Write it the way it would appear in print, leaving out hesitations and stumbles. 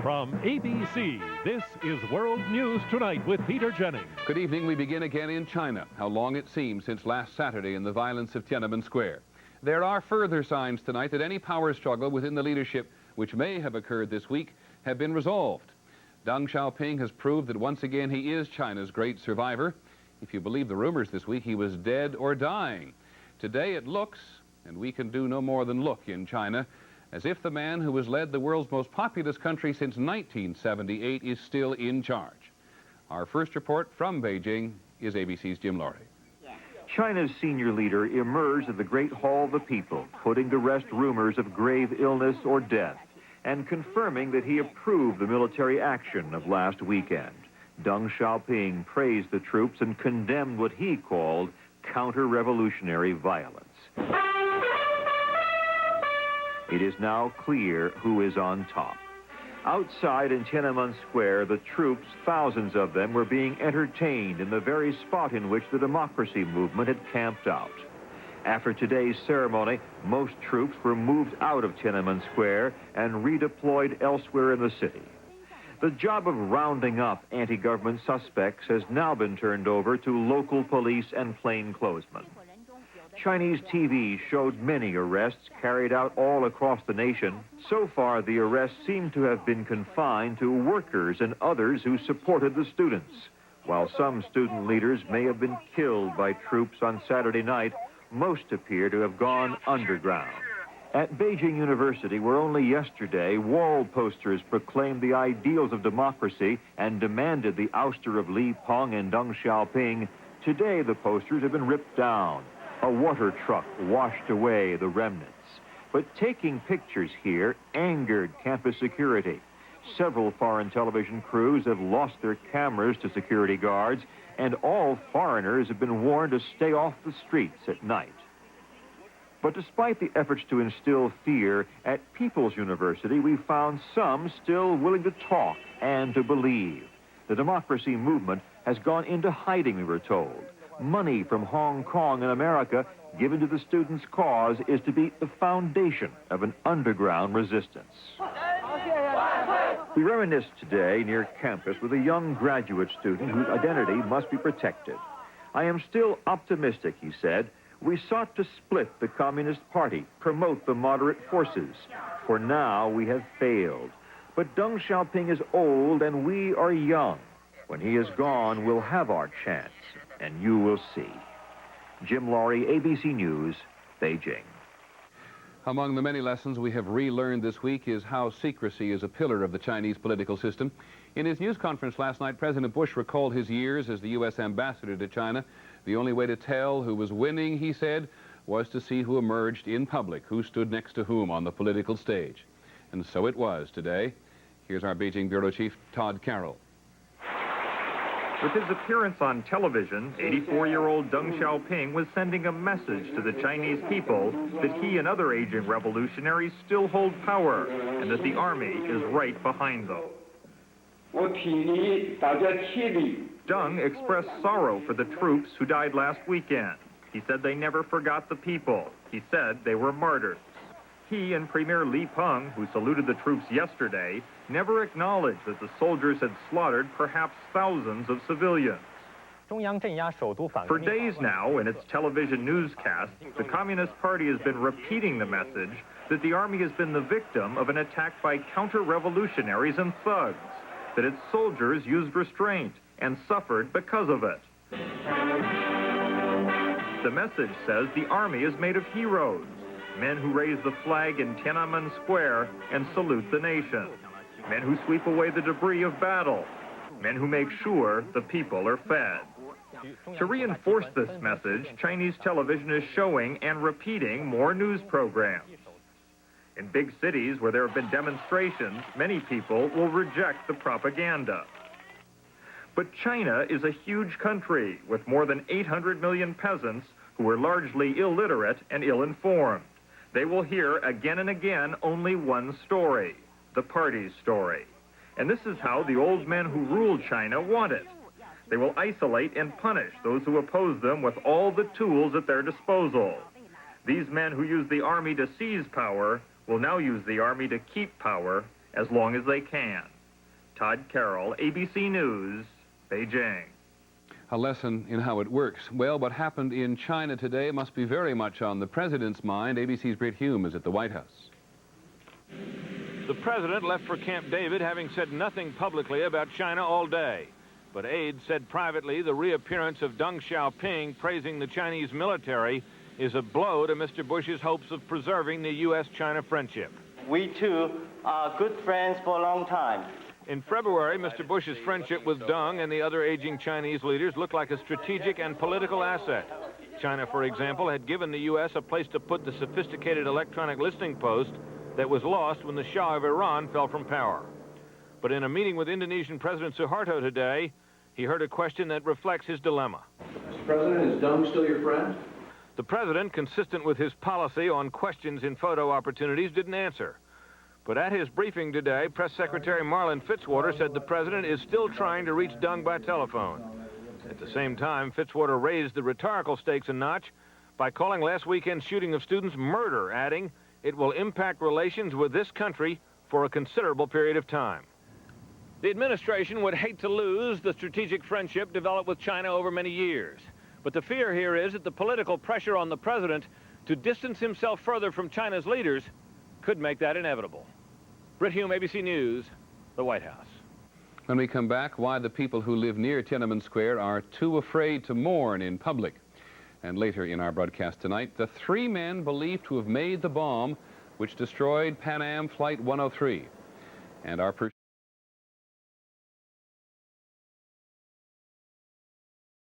From ABC, this is World News Tonight with Peter Jennings. Good evening. We begin again in China. How long it seems since last Saturday in the violence of Tiananmen Square. There are further signs tonight that any power struggle within the leadership, which may have occurred this week, have been resolved. Deng Xiaoping has proved that once again he is China's great survivor. If you believe the rumors this week, he was dead or dying. Today it looks, and we can do no more than look in China, as if the man who has led the world's most populous country since 1978 is still in charge. Our first report from Beijing is ABC's Jim Laurie. China's senior leader emerged at the Great Hall of the People, putting to rest rumors of grave illness or death, and confirming that he approved the military action of last weekend. Deng Xiaoping praised the troops and condemned what he called counter-revolutionary violence. It is now clear who is on top. Outside in Tiananmen Square, the troops, thousands of them, were being entertained in the very spot in which the democracy movement had camped out. After today's ceremony, most troops were moved out of Tiananmen Square and redeployed elsewhere in the city. The job of rounding up anti-government suspects has now been turned over to local police and plainclothesmen. Chinese TV showed many arrests carried out all across the nation. So far, the arrests seem to have been confined to workers and others who supported the students. While some student leaders may have been killed by troops on Saturday night, most appear to have gone underground. At Beijing University, where only yesterday wall posters proclaimed the ideals of democracy and demanded the ouster of Li Peng and Deng Xiaoping, today the posters have been ripped down. A water truck washed away the remnants. But taking pictures here angered campus security. Several foreign television crews have lost their cameras to security guards, and all foreigners have been warned to stay off the streets at night. But despite the efforts to instill fear, at People's University, we found some still willing to talk and to believe. The democracy movement has gone into hiding, we were told. Money from Hong Kong and America given to the students' cause is to be the foundation of an underground resistance. We reminisced today near campus with a young graduate student whose identity must be protected. I am still optimistic, he said. We sought to split the Communist Party, promote the moderate forces. For now, we have failed. But Deng Xiaoping is old and we are young. When he is gone, we'll have our chance. And you will see. Jim Laurie, ABC News, Beijing. Among the many lessons we have relearned this week is how secrecy is a pillar of the Chinese political system. In his news conference last night, President Bush recalled his years as the U.S. ambassador to China. The only way to tell who was winning, he said, was to see who emerged in public, who stood next to whom on the political stage. And so it was today. Here's our Beijing Bureau Chief, Todd Carroll. With his appearance on television, 84-year-old Deng Xiaoping was sending a message to the Chinese people that he and other aging revolutionaries still hold power and that the army is right behind them. Deng expressed sorrow for the troops who died last weekend. He said they never forgot the people. He said they were martyrs. He and Premier Li Peng, who saluted the troops yesterday, never acknowledged that the soldiers had slaughtered perhaps thousands of civilians. For days now, in its television newscast, the Communist Party has been repeating the message that the army has been the victim of an attack by counter-revolutionaries and thugs, that its soldiers used restraint and suffered because of it. The message says the army is made of heroes, men who raise the flag in Tiananmen Square and salute the nation, men who sweep away the debris of battle, men who make sure the people are fed. To reinforce this message, Chinese television is showing and repeating more news programs. In big cities where there have been demonstrations, many people will reject the propaganda. But China is a huge country with more than 800 million peasants who are largely illiterate and ill-informed. They will hear again and again only one story, the party's story. And this is how the old men who ruled China want it. They will isolate and punish those who oppose them with all the tools at their disposal. These men who use the army to seize power will now use the army to keep power as long as they can. Todd Carroll, ABC News, Beijing. A lesson in how it works. Well, what happened in China today must be very much on the president's mind. ABC's Britt Hume is at the White House. The president left for Camp David having said nothing publicly about China all day. But aides said privately the reappearance of Deng Xiaoping praising the Chinese military is a blow to Mr. Bush's hopes of preserving the U.S.-China friendship. We two are good friends for a long time. In February, Mr. Bush's friendship with Deng and the other aging Chinese leaders looked like a strategic and political asset. China, for example, had given the U.S. a place to put the sophisticated electronic listening post that was lost when the Shah of Iran fell from power. But in a meeting with Indonesian President Suharto today, he heard a question that reflects his dilemma. Mr. President, is Deng still your friend? The president, consistent with his policy on questions in photo opportunities, didn't answer. But at his briefing today, Press Secretary Marlin Fitzwater said the president is still trying to reach Deng by telephone. At the same time, Fitzwater raised the rhetorical stakes a notch by calling last weekend's shooting of students murder, adding, it will impact relations with this country for a considerable period of time. The administration would hate to lose the strategic friendship developed with China over many years. But the fear here is that the political pressure on the president to distance himself further from China's leaders could make that inevitable. Britt Hume, ABC News, the White House. When we come back, why the people who live near Tiananmen Square are too afraid to mourn in public. And later in our broadcast tonight, the 3 men believed to have made the bomb which destroyed Pan Am Flight 103. And our